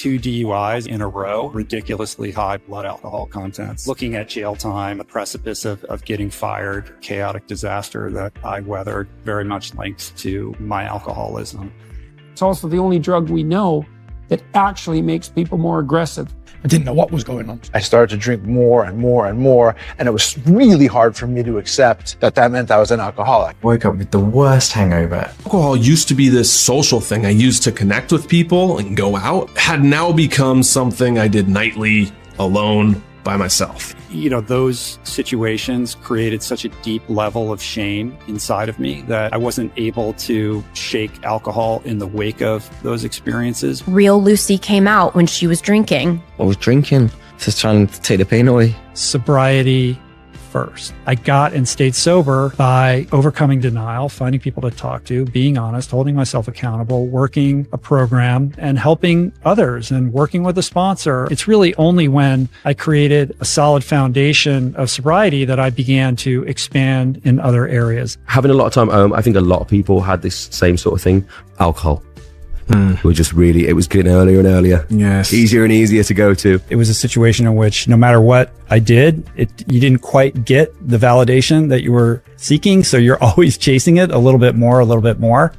2 DUIs in a row, ridiculously high blood alcohol contents, looking at jail time, a precipice of getting fired, chaotic disaster that I weathered, very much linked to my alcoholism. It's also the only drug we know that actually makes people more aggressive. I didn't know what was going on. I started to drink more and more and more, and it was really hard for me to accept that that meant I was an alcoholic. Woke up with the worst hangover. Alcohol used to be this social thing I used to connect with people and go out, had now become something I did nightly, alone, by myself. You know, those situations created such a deep level of shame inside of me that I wasn't able to shake alcohol in the wake of those experiences. Real Lucy came out when she was drinking. I was drinking, just trying to take the pain away. Sobriety first. I got and stayed sober by overcoming denial, finding people to talk to, being honest, holding myself accountable, working a program and helping others and working with a sponsor. It's really only when I created a solid foundation of sobriety that I began to expand in other areas. Having a lot of time at home, I think a lot of people had this same sort of thing. Alcohol. It was getting earlier and earlier. Yes. Easier and easier to go to. It was a situation in which no matter what I did, you didn't quite get the validation that you were seeking. So you're always chasing it a little bit more,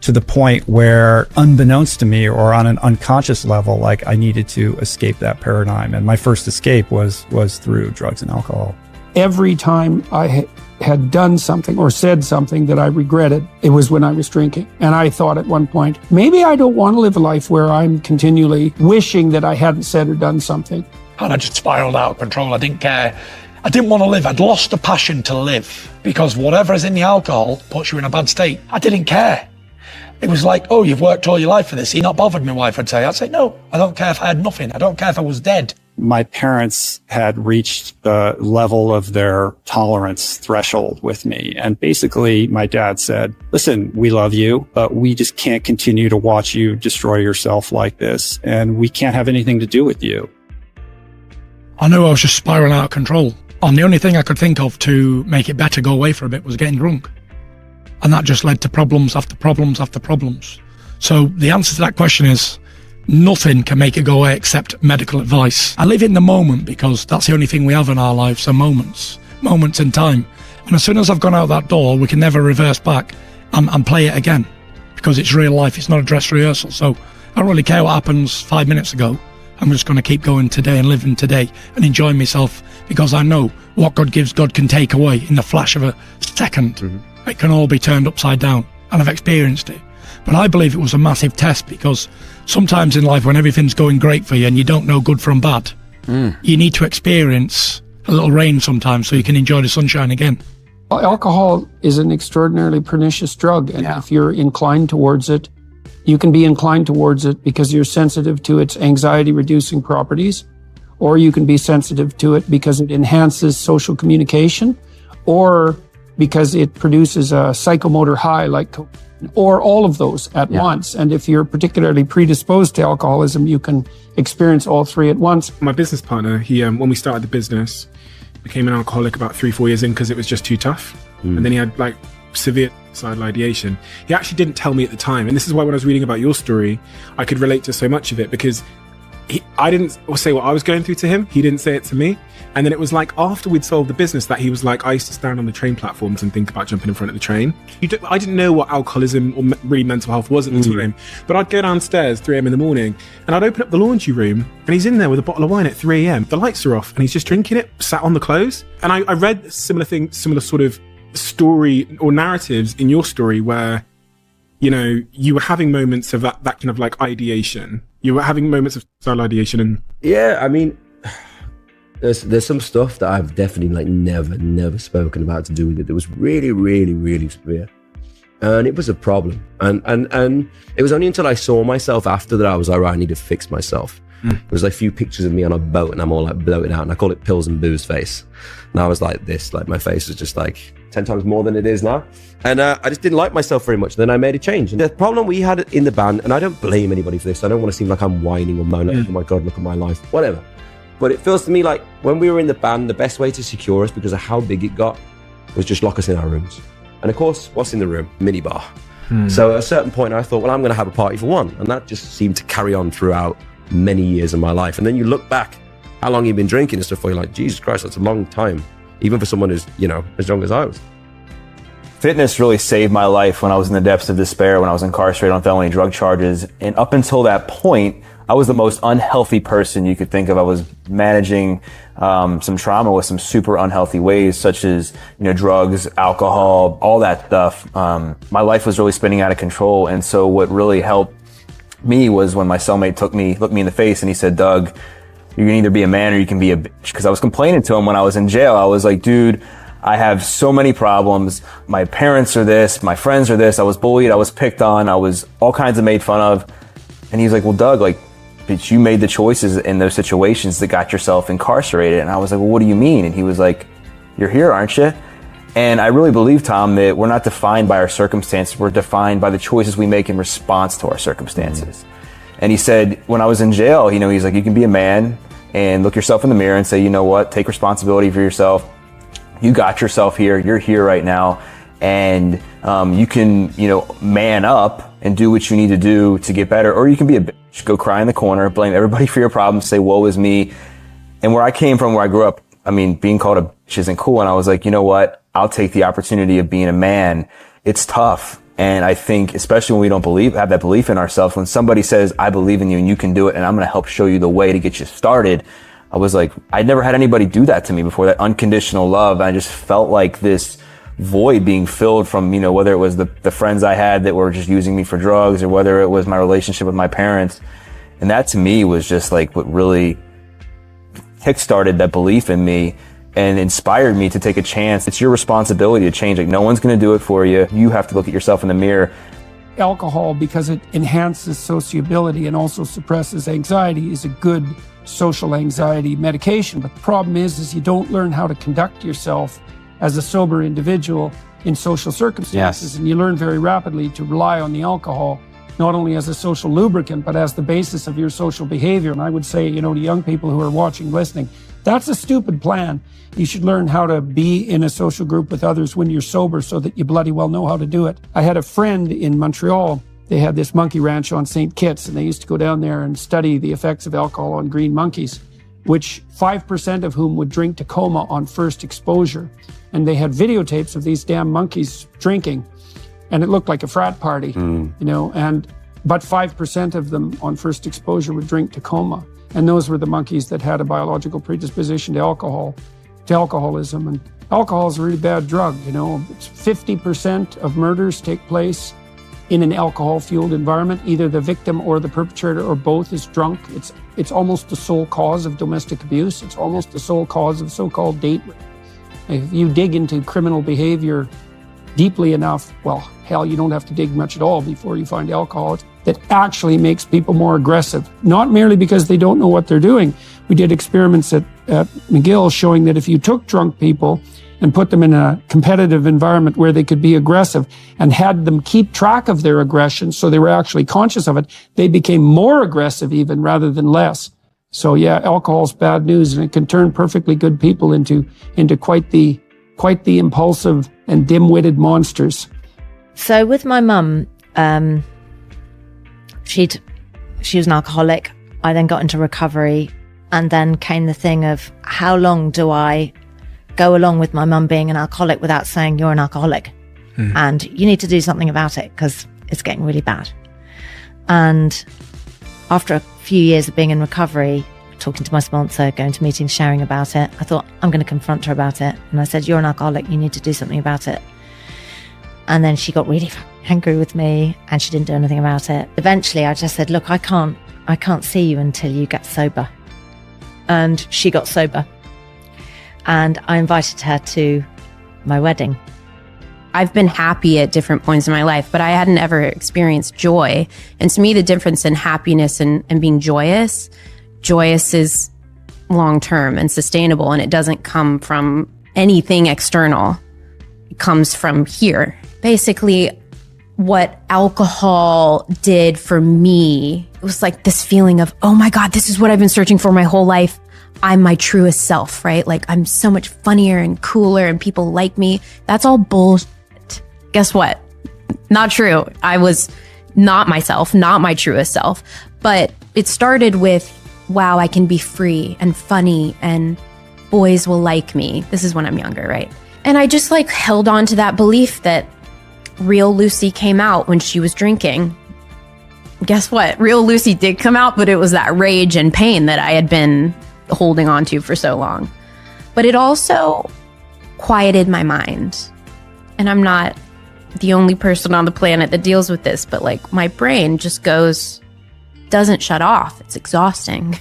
to the point where unbeknownst to me or on an unconscious level, like I needed to escape that paradigm. And my first escape was through drugs and alcohol. Every time I had done something or said something that I regretted, it was when I was drinking. And I thought at one point, maybe I don't want to live a life where I'm continually wishing that I hadn't said or done something. And I just spiraled out of control. I didn't care. I didn't want to live. I'd lost the passion to live because whatever is in the alcohol puts you in a bad state. I didn't care. It was like, oh, you've worked all your life for this. You're not bothered, my wife would say. I'd say, no, I don't care if I had nothing. I don't care if I was dead. My parents had reached the level of their tolerance threshold with me. And basically, my dad said, listen, we love you, but we just can't continue to watch you destroy yourself like this. And we can't have anything to do with you. I knew I was just spiraling out of control. And the only thing I could think of to make it better go away for a bit was getting drunk. And that just led to problems after problems after problems. So the answer to that question is, nothing can make it go away except medical advice. I live in the moment because that's the only thing we have in our lives are moments in time. And as soon as I've gone out that door, we can never reverse back and play it again because it's real life. It's not a dress rehearsal. So I don't really care what happens 5 minutes ago. I'm just going to keep going today and living today and enjoying myself because I know what God gives, God can take away in the flash of a second. Mm-hmm. It can all be turned upside down and I've experienced it. But I believe it was a massive test because sometimes in life when everything's going great for you and you don't know good from bad, you need to experience a little rain sometimes so you can enjoy the sunshine again. Alcohol is an extraordinarily pernicious drug. And if you're inclined towards it, you can be inclined towards it because you're sensitive to its anxiety-reducing properties, or you can be sensitive to it because it enhances social communication, or because it produces a psychomotor high like or all of those at once. And if you're particularly predisposed to alcoholism, you can experience all three at once. My business partner, he when we started the business, became an alcoholic about 3-4 years in because it was just too tough. And then he had like severe suicidal ideation. He actually didn't tell me at the time. And this is why when I was reading about your story, I could relate to so much of it because I didn't say what I was going through to him. He didn't say it to me. And then it was like after we'd sold the business that he was like, I used to stand on the train platforms and think about jumping in front of the train. I didn't know what alcoholism or really mental health was at the time. But I'd go downstairs 3 a.m. in the morning and I'd open up the laundry room and he's in there with a bottle of wine at 3 a.m. The lights are off and he's just drinking it, sat on the clothes. And I read similar sort of story or narratives in your story where, you know, you were having moments of that kind of like ideation. You were having moments of suicidal ideation and... Yeah, I mean... There's some stuff that I've definitely like never spoken about to do with it that was really, really, really severe. And it was a problem. And it was only until I saw myself after that I was like, right, I need to fix myself. There was like a few pictures of me on a boat and I'm all like bloated out and I call it pills and booze face. And I was like this, like my face was just like 10 times more than it is now. And I just didn't like myself very much. Then I made a change. And the problem we had in the band, and I don't blame anybody for this. I don't want to seem like I'm whining or moaning, like, oh my God, look at my life, whatever. But it feels to me like when we were in the band, the best way to secure us because of how big it got was just lock us in our rooms. And of course, what's in the room? Minibar. So at a certain point I thought, well, I'm going to have a party for one. And that just seemed to carry on throughout many years of my life. And then you look back, how long you've been drinking and stuff, you're like, Jesus Christ, that's a long time. Even for someone who's, as young as I was. Fitness really saved my life when I was in the depths of despair, when I was incarcerated on felony drug charges. And up until that point, I was the most unhealthy person you could think of. I was managing some trauma with some super unhealthy ways, such as, drugs, alcohol, all that stuff. My life was really spinning out of control. And so what really helped me was when my cellmate looked me in the face and he said, Doug, you can either be a man or you can be a bitch. Because I was complaining to him when I was in jail. I was like, dude, I have so many problems. My parents are this, my friends are this. I was bullied, I was picked on, I was all kinds of made fun of. And he's like, well, Doug, but you made the choices in those situations that got yourself incarcerated. And I was like, well, what do you mean? And he was like, you're here, aren't you? And I really believe, Tom, that we're not defined by our circumstances. We're defined by the choices we make in response to our circumstances. And he said, when I was in jail, he's like, you can be a man and look yourself in the mirror and say, you know what, take responsibility for yourself. You got yourself here. You're here right now. And you can, man up and do what you need to do to get better. Or you can be a bitch, go cry in the corner, blame everybody for your problems, say, woe is me. And where I came from, where I grew up, being called a bitch isn't cool. And I was like, you know what? I'll take the opportunity of being a man. It's tough. And I think, especially when we don't have that belief in ourselves, when somebody says, I believe in you and you can do it, and I'm going to help show you the way to get you started. I was like, I'd never had anybody do that to me before, that unconditional love. I just felt like this void being filled from, whether it was the friends I had that were just using me for drugs, or whether it was my relationship with my parents. And that to me was just like what really kickstarted that belief in me and inspired me to take a chance. It's your responsibility to change. Like, no one's going to do it for you. You have to look at yourself in the mirror. Alcohol, because it enhances sociability and also suppresses anxiety, is a good social anxiety medication. But the problem is you don't learn how to conduct yourself as a sober individual in social circumstances. Yes. And you learn very rapidly to rely on the alcohol, not only as a social lubricant, but as the basis of your social behavior. And I would say, to young people who are watching, listening, that's a stupid plan. You should learn how to be in a social group with others when you're sober so that you bloody well know how to do it. I had a friend in Montreal. They had this monkey ranch on St. Kitts, and they used to go down there and study the effects of alcohol on green monkeys, which 5% of whom would drink to coma on first exposure. And they had videotapes of these damn monkeys drinking, and it looked like a frat party, but 5% of them on first exposure would drink to coma. And those were the monkeys that had a biological predisposition to alcoholism. And alcohol is a really bad drug. 50% of murders take place in an alcohol-fueled environment. Either the victim or the perpetrator or both is drunk. It's almost the sole cause of domestic abuse. It's almost the sole cause of so-called date rape. If you dig into criminal behavior deeply enough, well, hell, you don't have to dig much at all before you find alcohol that actually makes people more aggressive, not merely because they don't know what they're doing. We did experiments at McGill showing that if you took drunk people and put them in a competitive environment where they could be aggressive and had them keep track of their aggression so they were actually conscious of it, they became more aggressive even rather than less. So yeah, alcohol's bad news, and it can turn perfectly good people into quite the impulsive and dim-witted monsters. So with my mum, she was an alcoholic. I then got into recovery, and then came the thing of, how long do I go along with my mum being an alcoholic without saying you're an alcoholic? And you need to do something about it because it's getting really bad. And after a few years of being in recovery, talking to my sponsor, going to meetings, sharing about it, I thought, I'm going to confront her about it. And I said, you're an alcoholic, you need to do something about it. And then she got really angry with me, and she didn't do anything about it. Eventually I just said, look, I can't see you until you get sober. And she got sober, and I invited her to my wedding. I've been happy at different points in my life, but I hadn't ever experienced joy. And to me, the difference in happiness and being joyous is long-term and sustainable, and it doesn't come from anything external. It comes from here. Basically, what alcohol did for me, it was like this feeling of, oh my God, this is what I've been searching for my whole life. I'm my truest self, right? Like, I'm so much funnier and cooler and people like me. That's all bullshit. Guess what? Not true. I was not myself, not my truest self. But it started with, wow, I can be free and funny and boys will like me. This is when I'm younger, right? And I just like held on to that belief that real Lucy came out when she was drinking. Guess what? Real Lucy did come out, but it was that rage and pain that I had been holding on to for so long. But it also quieted my mind. And I'm not the only person on the planet that deals with this, but like my brain just doesn't shut off. It's exhausting.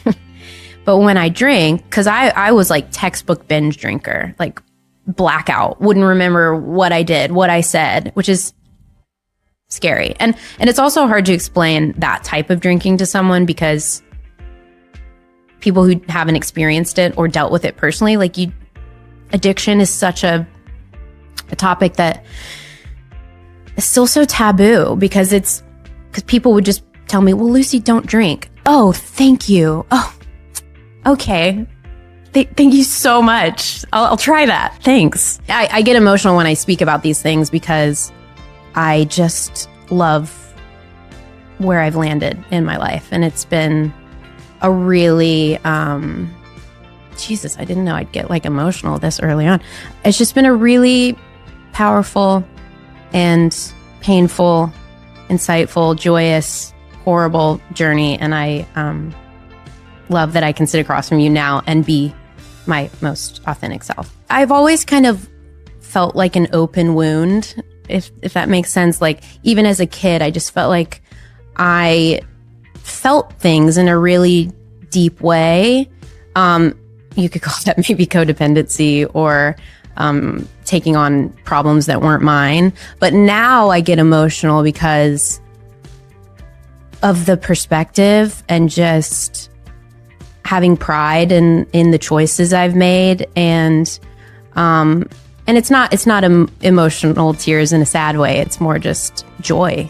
But when I drink, because I was like textbook binge drinker, like blackout, wouldn't remember what I did, what I said, which is scary. And it's also hard to explain that type of drinking to someone, because people who haven't experienced it or dealt with it personally, like addiction is such a topic that is still so taboo, because people would just tell me, well, Lucy, don't drink. Oh, thank you. Oh, okay. Thank you so much. I'll try that. Thanks. I get emotional when I speak about these things because I just love where I've landed in my life. And it's been a really, Jesus, I didn't know I'd get like emotional this early on. It's just been a really powerful and painful, insightful, joyous, horrible journey. And I love that I can sit across from you now and be my most authentic self. I've always kind of felt like an open wound, if that makes sense. Like even as a kid, I just felt like I felt things in a really deep way. You could call that maybe codependency or taking on problems that weren't mine. But now I get emotional because of the perspective and just having pride in the choices I've made. And it's not emotional tears in a sad way. It's more just joy.